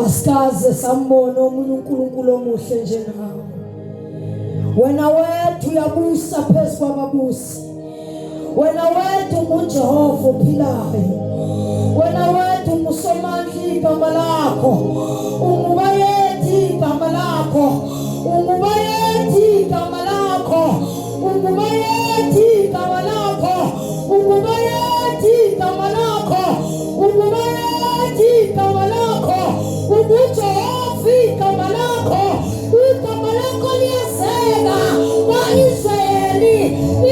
Asikaze sambona omunye uNkulunkulu omuhle njengawe. Wena wethu uyabusa phezu kwababusi. Wena wethu unguJehova ophilayo. Wena wethu unguSomandla igama lakho. Ungubayeti igama lakho. Ungubayeti igama lakho. Ungubayeti igama lakho. Ungubayeti igama lakho. Ungubayeti igama lakho. UJehova igama lakho. Igama lakho liyaseka kwa-Israyeli.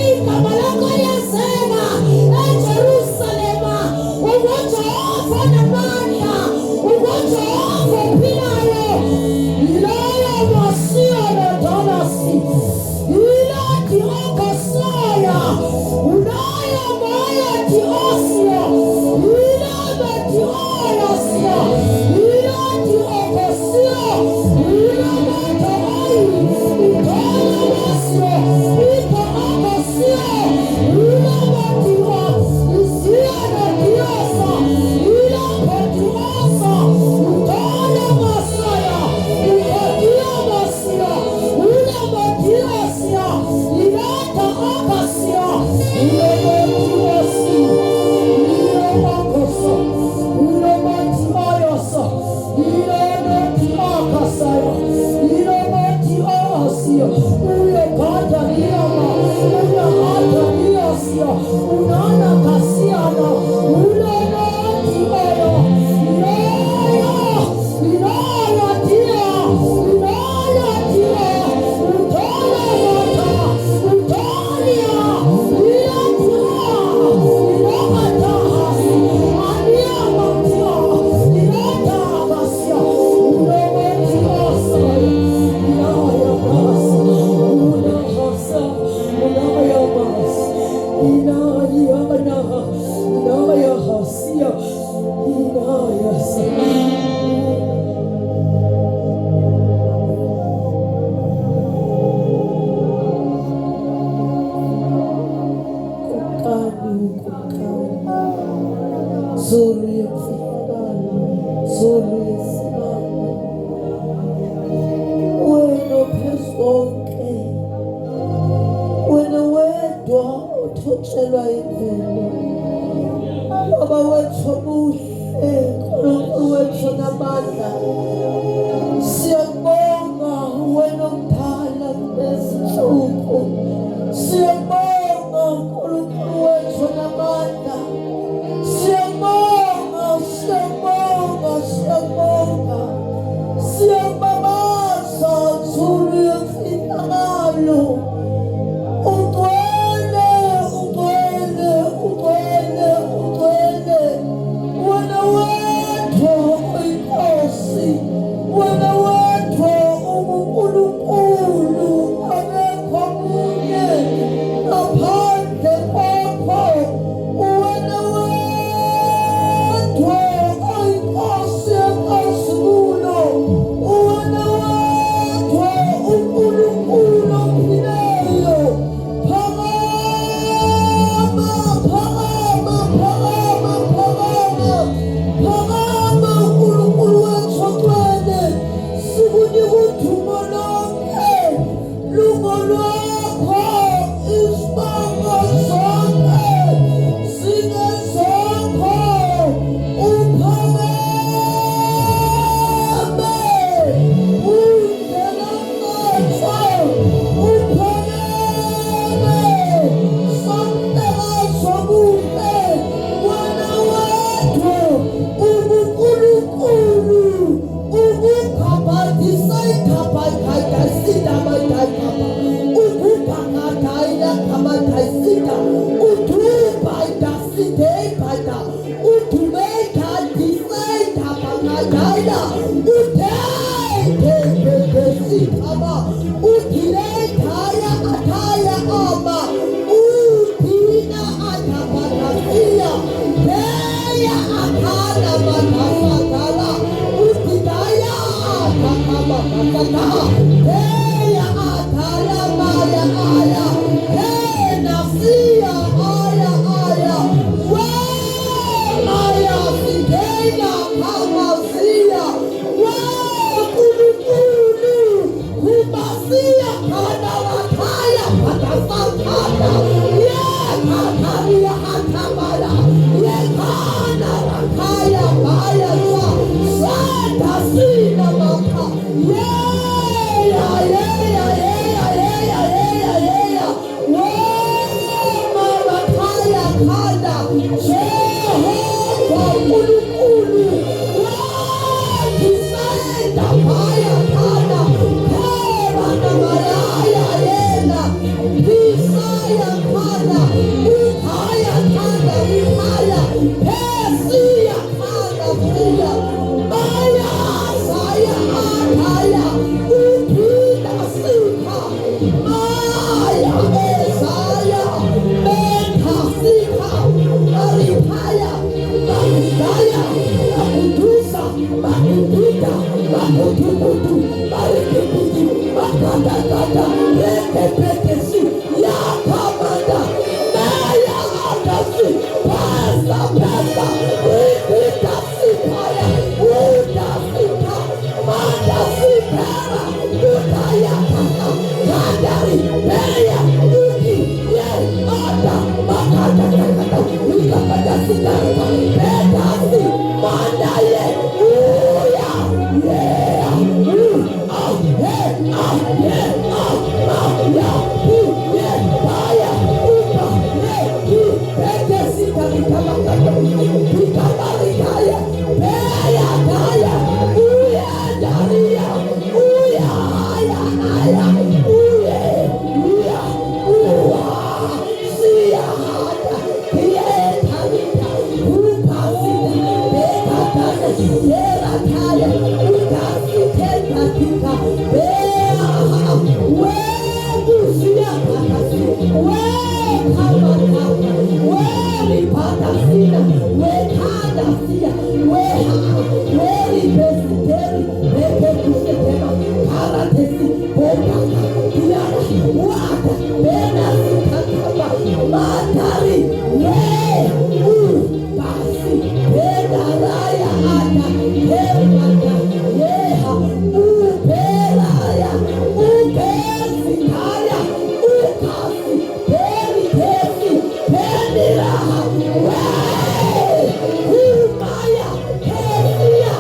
Igama lakho liyaseka eJerusalema. UJehova namandla. UJehova ophilayo. Yiloyo Masiya noDonasi. Yiladi okasaya. Unayo moya diosio. Yilaba diosio. Yiladi okasio. Yilaba toai. Yilaba masio. Yilaba okasio. Yilaba dio. Yisiana diosa. Yilaba diosa. Yilaba masaya. Yilaba masio. Yilaba diosia. Yilaba okasio. Yilaba diosi. Yilaba okasio. Yilaba diosa. Yilaba diokasaya. Yilaba diosia. Uyakata diama. Uyakata diosia. Unana kasiana. Unana dioyo. Inaya. Inaya dia. Inaya dia. Utana mata. Utania. Inatia. Inakata hasi. Ania matia. Inata kasia. Unama diosa. Inaya kasa. Unahasa. Unaya mas. Inaya anaha. Inaya hasia. Inaya sa. Zulu yemfakalo, Zulu yesimanga. Wena phezu konke, wena wedwa othotshelwa imvelo. Baba wethu omuhle, uNkulunkulu wethu samandla. Siyabonga wena omdala kulezintsuku. Siyabonga uNkulunkulu wethu onamandla. Siyabonga, siyabonga, siyabonga. Siyabonga nzulu yemfihlakalo. Ugcwele, ugcwele, ugcwele, ugcwele. Wena wedwa uyinkosi. Wena wedwa unguNkulunkulu. Akekho omunye ngaphandle kwakho. Wena wedwa uyinkosi yenkazimulo. Wena wedwa uNkulunkulu ophileyo. Phakama, phakama, phakama, phakama. Phakama uNkulunkulu wethu ogcwele. Sikunika udumo lonke. Lungo lwakho izibongo zonke zingezakho. Uphakame, ungelamandla. Uphakame, somdakazo muhle. Wena wedwa unguNkulunkulu. Ukugabhadisa igabhadayisida abayidayigabha. Ukubhakadayila gabhadayisida. Uthubhayidaside ibhayida. Uthubeyidadise idabhakadayila. Utheyidesithaba. Uthileyidaya athaya ama. Uthina adabhadasiya. Theya athana madasatala. Uthidaya athakama masata. Theya athala maya aya. Hey nasiya aya aya. Maya sidena kamasiya. Nkulunkulu kumasiya kana wathaya patasakata. Yekhatariya atamala. Yekhana wathaya maya sa. Sadasina maka. Yeya yeya yeya yeya yeya yeya. Mawathaya khanda. Jehova uNkulunkulu. Disayenda maya khanda. Phela namayaya yena. Disaya khanda. Ukhaya khanda ukhaya. Phesiya khanda siya. Maya saya akhaya. Uphila sikha. Maya esaya. Betha sikha. Marikhaya. Maridaya. Makudusa. Makudida. Makudukudu. Marikikudu. Makadakada. Rekepekesi. Yakamada. Maya adasi. Pesa pesa. Rikidasi kaya. Udasika. Madasi pera. Udaya kaka. Kadari. Peria. Uki. Ye. Ada. Makadakada. Ikakadasi kaka. Pedasi. Mandaye. Uya. Yeah. Ah. Hey. Ah. Yeah. Ah. Ah. Yeah. Yeah. Fire. Uka. Yeah. Pedasi kaka. Kaka. Ikabarikaya. Peya kaya. Uya. Daria. Uya. Aya. Aya. Uye. Uya. Uwa. Siya. Hada. Kieta. Upasida. Bekatane. Yera kaya. Ukasi. Keta. Tika. Bea. Wegusia katasi. Wekamata. Welipatasina. Wekadasia. Weha. Welipesiteri. Bekekusetema. Karatesi. Bokaka. Kiara. Waka. Benasi. Kakaba. Matari. Basi. Bedaraya. Ada. Kemata. Yeha. Uberaya. Ubesikaya. Ukasi. Berikesi. Beniraha. Umaya. Kesia.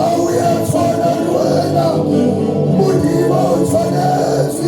Auya tfana lwena, mutima utfanezi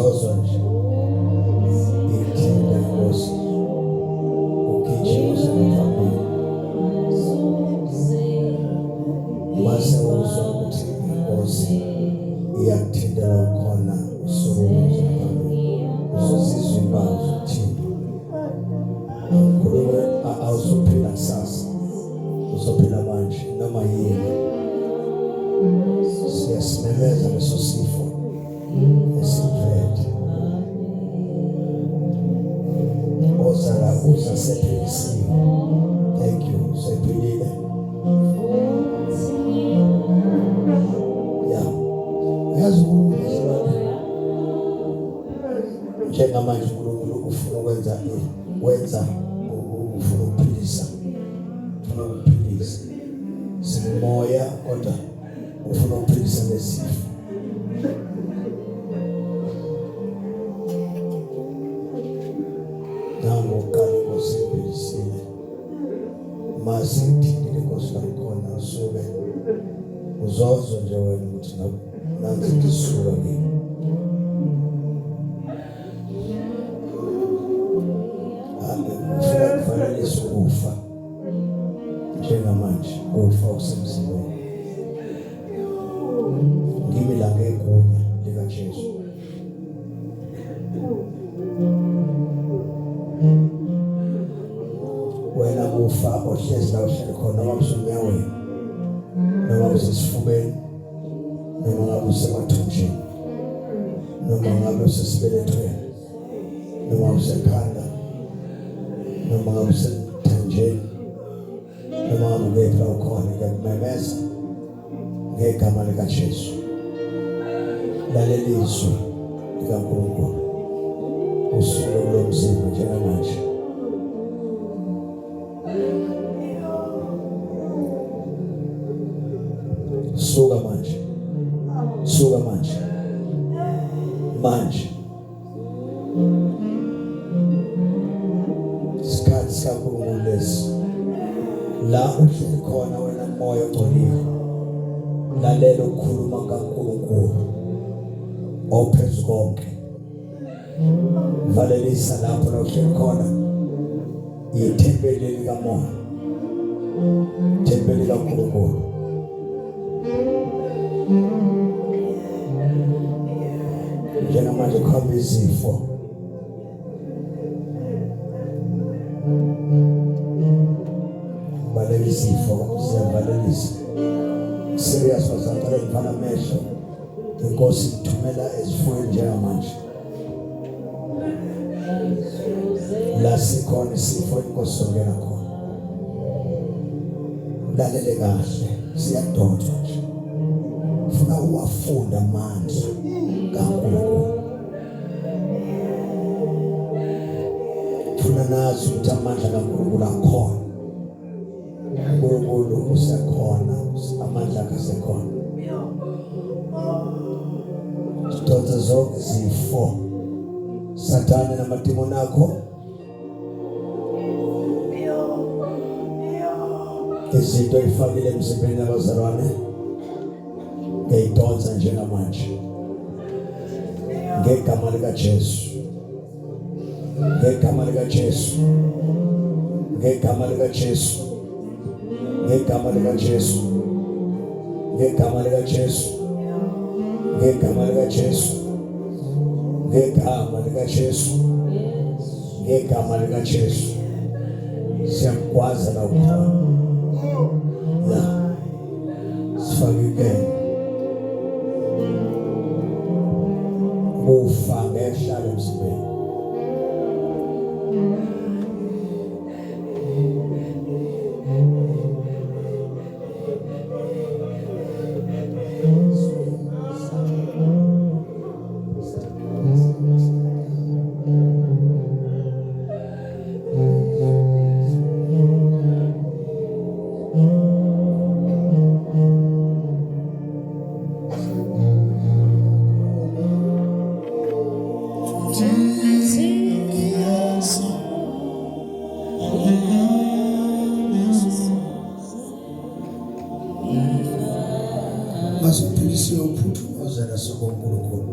uthokozwa nje ithina Nkosi ugijima usemphambili mase uzwa ukuthi Nkosi iyakuthindela khona usukuza uzozizwa imbawu zokuthini kulowe awuzophila kusasa uzophila manje noma yini siyasimemeza leso sifo esiphethe ozala uzasephilisiwe. Thank you sephilile ya yazi njengamanje uNkulunkulu ufuna ukwenza ufuna ukuphilisa simoya kodwa ufuna ukuphilisa lesifo nangokuqala ngosiphilisile masithindile Nkosi lakhona usuke uzozwa nje wena ukuthi nansi ngisuka kimi kufanele ukufa njengamanje ufa usemzimweni ngimi la ngegunya likaJesu wena ufa ohlezi la uhleli khona noma usunyaweni noma usesifubeni noma ngabe usemathunjini noma ngabe usesibelethweni noma usekhanda noma ngabe usethanjeni noma ngabe ungekho ukhona ngiyakumemeza ngegama likaJesu lalelizwi likaNkulunkulu usuku lomzimba njengamanje suka manje isikhathi sikaNkulunkulu lesi la uhleli khona wena moya ogcolile lalela ukukhuluma kaNkulunkulu ophezu konke valelisa lapho la uhleli khona ithempeli likamoya ithempeli likaNkulunkulu njengamanje kuhamba izifo balelizifo siyabalelisa serious wazakala mfana mehlo Inkosi ithumela ezifweni njengamanje la sikhona isifo Inkosi songena khona lalele kahle siyadonsa nje ufuna uwafunda manje kaNkulunkulu ufuna nazi ukuthi amandla kaNkulunkulu akhona uNkulunkulu usekhona amandla akhe asekhona sidonsa zonke izifo Sathane namadimoni akho izinto ifakile emzimbeni yabazalwane ngiyidonsa njengamanje ngegama likaJesu ngegama likaJesu ngegama likaJesu ngegama likaJesu ngegama likaJesu ngegama likaJesu ngegama likaJesu ngegama likaJesu siyakwazi la ukukhona ya sifakike ufa ngehlala emzimbeni Masiphilisiwe uphuthumaza nasokuNkulunkulu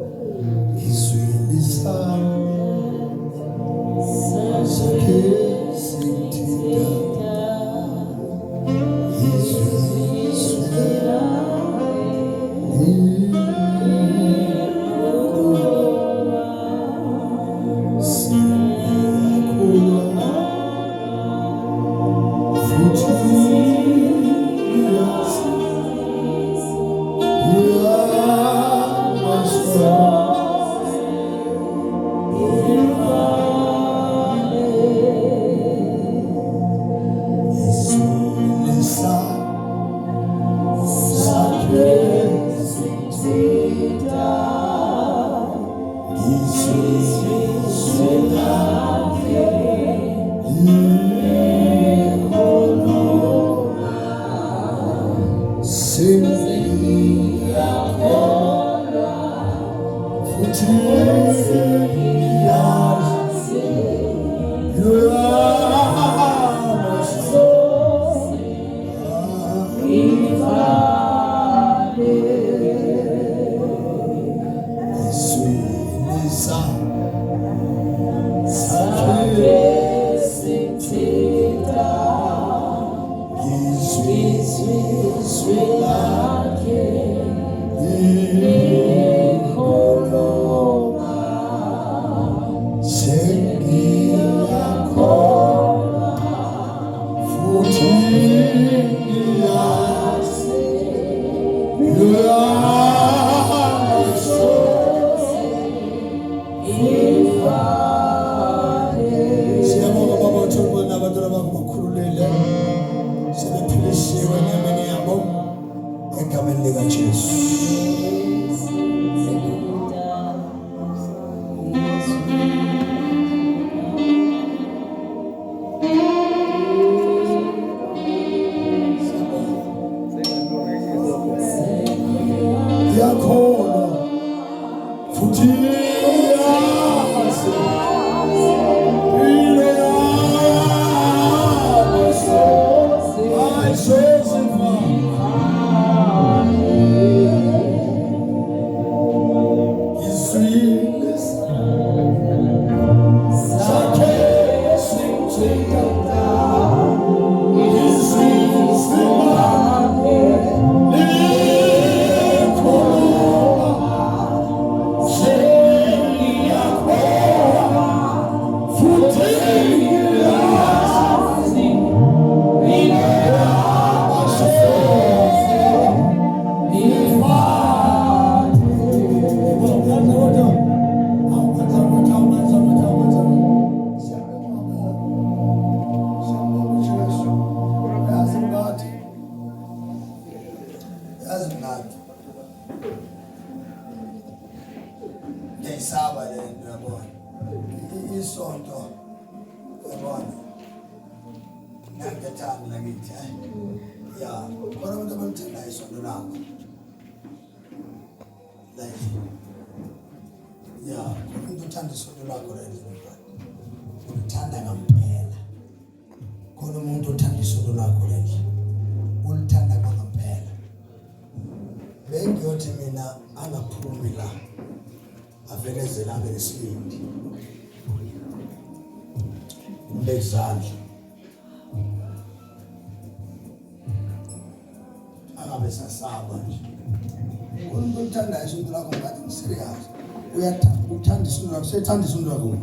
Uthanda isondo lakho.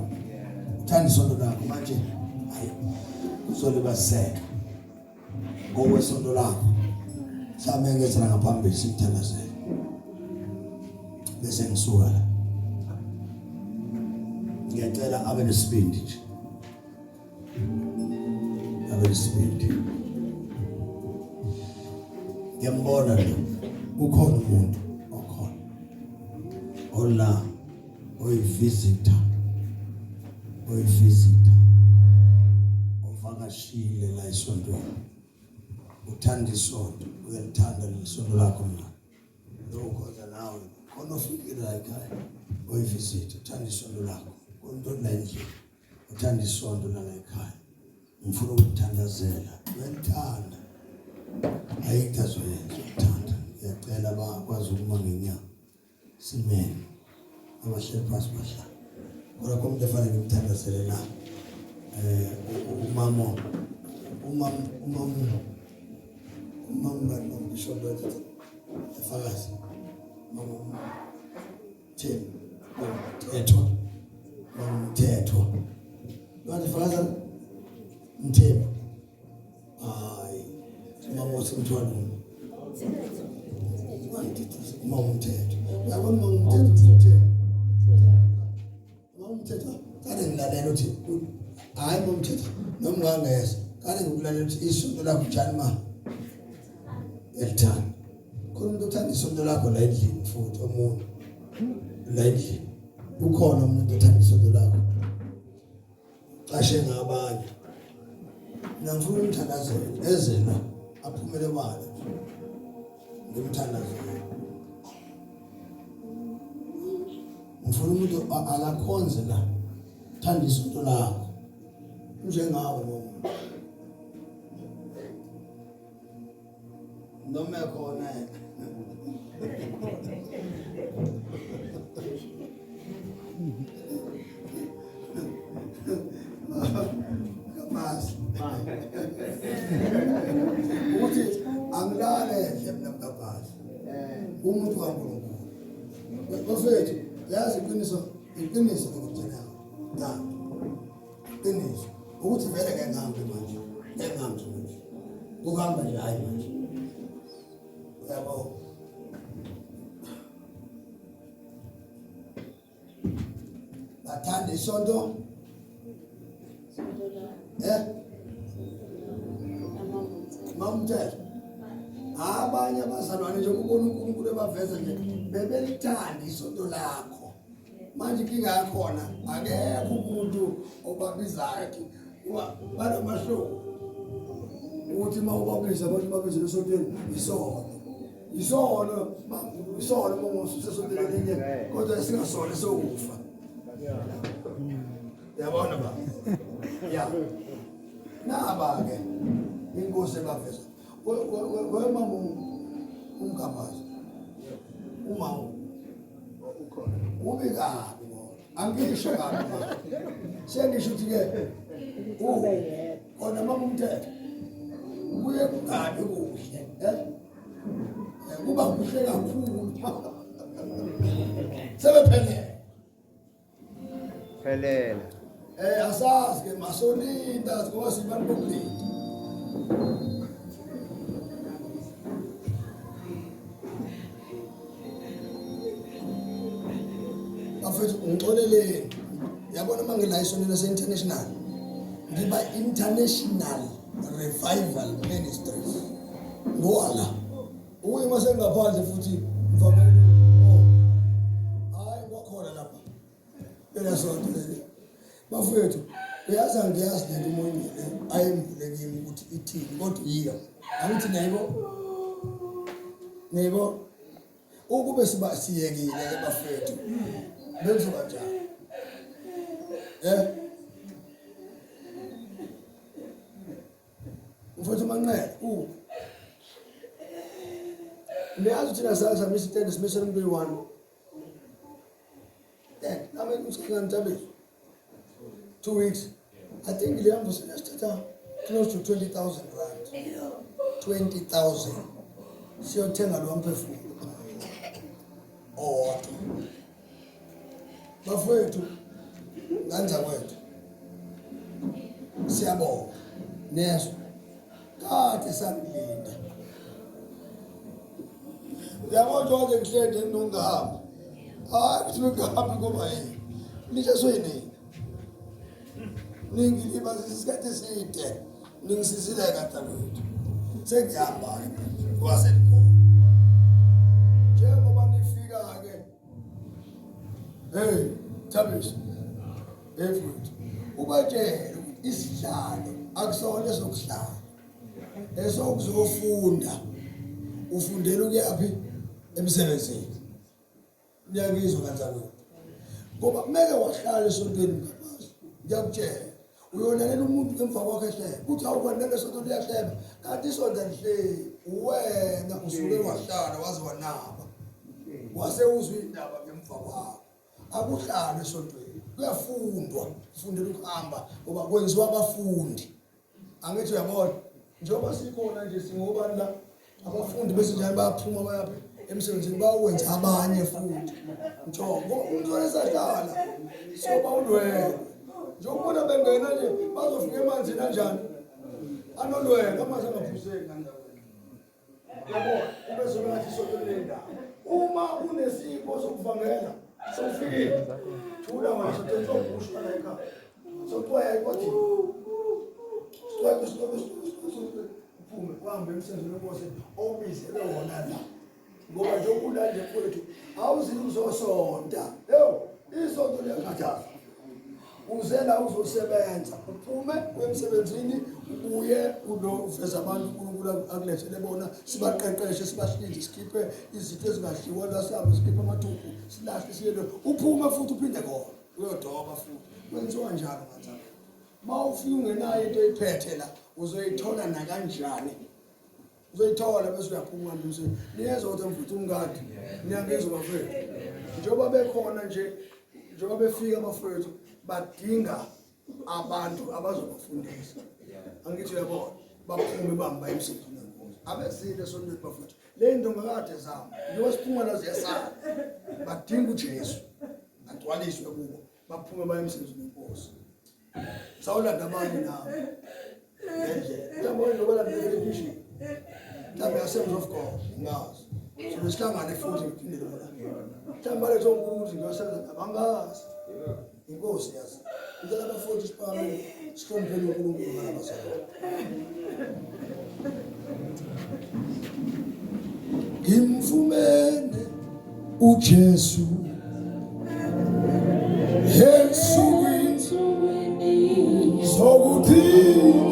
Uthanda isondo lakho manje hayi uzolibaseka. Ngokwesondo lakho. Mhlawumbe ngezela ngaphambili sikuthandazela. Bese ngisuka la. Ngiyacela abe nesibindi nje. Abe nesibindi. Ngiyambona lo. Ukhona umuntu okhona. Ola oyivisitor ovakashile la esontweni uthanda isondo uyalithanda lesondo lakho mna lokhoza nawe khona ufikile la ekhaya oyivisitor uthanda isondo lakho konto la endlini uthanda isondo la ekhaya ngifuna ukuthandazela uyalithanda ayikazoyenza uthanda ngiyacela bakwazi ukuma ngenyanga simene abahleli phansi bahlala. Kodwa komuntu efanele ngimthandazele la umama ngisho ukuthi efakazi mama Thembi Mthethwa ngathi fakaza Mthembu hayi mama usemthwalo mama Mthethwa uyabona mama Mthethwa kade ngilalela uthi hayi mama Mthethwa noma ngangeza kade ngikulalela uthi isonto lakho njani ma elithanda khona umuntu othanda isonto lakho la endlini futhi omuntu la endlini ukhona umuntu othanda isonto lakho xashe ngabanye ngifuna umthandazelo ezela aphumele bani ngimthandazelo ngifuna umuntu akakhonze la thanda isonto lakho njengawe noma khona kamasi uthi angilale nje mina mkabasi umuntu kaNkulunkulu bafethu yazi iqiniso ngokutshela ya iqiniso ukuthi vele ke ngihambe manje ukuhamba nje hayi manje yabo bathanda isonto mamthetho abanye abazalwane nje ukubona uNkulunkulu ebaveza nje bebelithanda isonto lakho manje inkinga yakhona akekho umuntu obabizayo athi banamashow ukuthi mawubabiza abantu babiza lesontweni isono mongosesonto lenye kodwa esingasona sokufa yabona ba ya naba ke inkosi ebaveza wema umkhambazi uma ukhona ubikabi angisho kabi manje sengisho ukuthi ke kona mama Mthethwa kuye kungabi kuhle kuba kuhle kakhulu sebephelela asazi ke masolinda ngoba sibantu bokulinda afethu ngixolele yabona mangila isonto se-international ngiba international revival ministries ngoala uyima sengaphandle futhi mfameli hayi kwakhona lapha phela sonto leli bafethu uyazi ngiyazi lento umuntu ayembule kimi ukuthi ithini kodwa yiyo angithi nayibo ukube siyekile ke bafethu benzo kanjani mfowethu Manqele uyazi thina sasa Mr. Smith number 1 nami ngisikantabe 2 weeks I think le hambo siyasthatha close to 20,000 rand 20,000 siyothenga lo mphefumulo bafowethu nganja kwethu siyabonga neso kade sangilinda yabona nje ngihlede nongahamba hayi kuthi ngihambi ngoba yini ngisho soyini ningiliba isikhathi eside ningisizile kade kwethu sengihamba wasekhona njengoba nifika ke Thabisha efuthu ubatshela ukuthi isihlalo akusona esokuhlala esokuzofunda ufundela ukuyaphi emsebenzini ngiyakizwa kanjalo ngoba kumele wahlala esontweni ngaphansi ngiyakutshela uyolalela umuntu emva kwakhe ehlebe kuthi awukwanele esonto liyahleba kanti isonto lihleli wena usuke wahlala waze wanaba wase uzwe indaba ngemva kwakho akuhlale esontweni kuyafundwa ufundela ukuhamba ngoba kwenziwa abafundi angithi uyabona njengoba sikhona nje singobani la abafundi bese njalo bayaphuma bayaphi emsebenzini bawenza abanye futhi njongo umuntu oyesahlala soba ulwele njengobona bengena nje bazofika emanzini kanjani anolwele amanzi angaphuzeki kanjani yabo ubese ngathi sokulinda uma unesipho sokuvangela sofikile thula wena sotetshwa ukusho la ekhaya sokuya ikwathi uphume uhambe emsebenzini wonke obizelwe wona la ngoba nje ukula nje kwethu awuzi uzosonta yo isonto liyakhathaza uzela uzosebenza uphume kwemsebenzini ubuye uveza abantu uNkulunkulu akulethele bona sibaqeqeshe sibashintshe sikhiphe izinto ezingadliwa la sihambe sikhiphe amathuphu silahle siyele uphume futhi uphinde khona uyodoba futhi kwenziwa njalo kanjalo mawufika ungenayo into iphethe la uzoyithola na kanjani uzoyithola bese uyaphuma nje niyezwa ukuthi mfuthu ungadi niyangezwa bafethu njengoba bekhona nje njengoba befika abafethu badinga abantu abazobafundisa angithi uyabona baphume bamba emsebenzini abezile sontweni bafethu le ntombi kade zama njengoba siphuma la ziyasala badinga uJesu agcwaliswe kubo baphume baye emsebenzini wenkosi sawulanda abanye nabo nje uyabona ngoba la television mhlawumbe Assemblies of God ngazi sihlangane futhi ngiphindele la mhlawumbe letho ukuthi ngiyosebenza abangazi inkosi yazi ngicela abafundi siphame sihloniphele uNkulunkulu nabazali ngimfumene uJesu Yesu wini sokuthina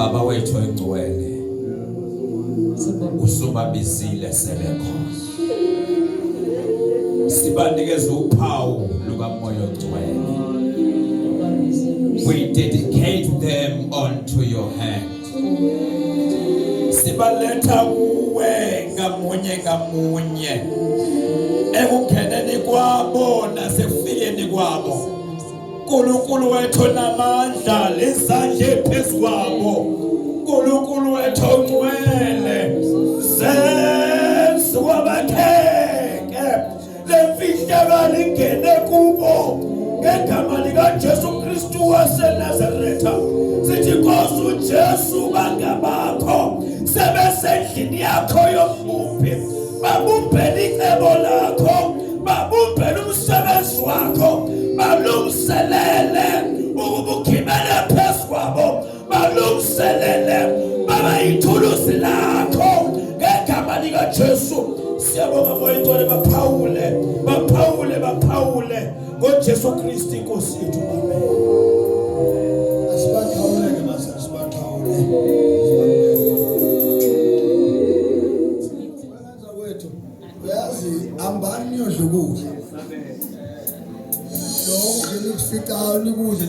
Baba wethu engcwele usubabizile sebekhona sibanikeza uphawu lukaMoya oNgcwele we dedicate them onto your hand sibaletha kuwe ngamunye ngamunye ekungeneni kwabo nasekufikeni kwabo. Nkulunkulu wethu namandla lezandla phezu kwabo. Nkulunkulu wethu ongcwele senze wabatheke lemfihlakalo ingene kubo ngegama likaJesu Kristu waseNazaretha. Sithi Nkosi uJesu bangabakho sebesendlini yakho yombumbi, babumbele icebo lakho, babumbele umsebenzi wakho, balungiselele ukuba ugibele phezu kwabo, balungiselele baba yithuluzi lakho ngegama likaJesu. Siyabonga moyingcwele, baphawule ngoJesu Kristu Inkosi yethu. Amen. Asibathawuleke basa, asibathawule. Sibanza kwethu. Uyazi ambani yodla ukudla. Lokho nje nikufika nikudle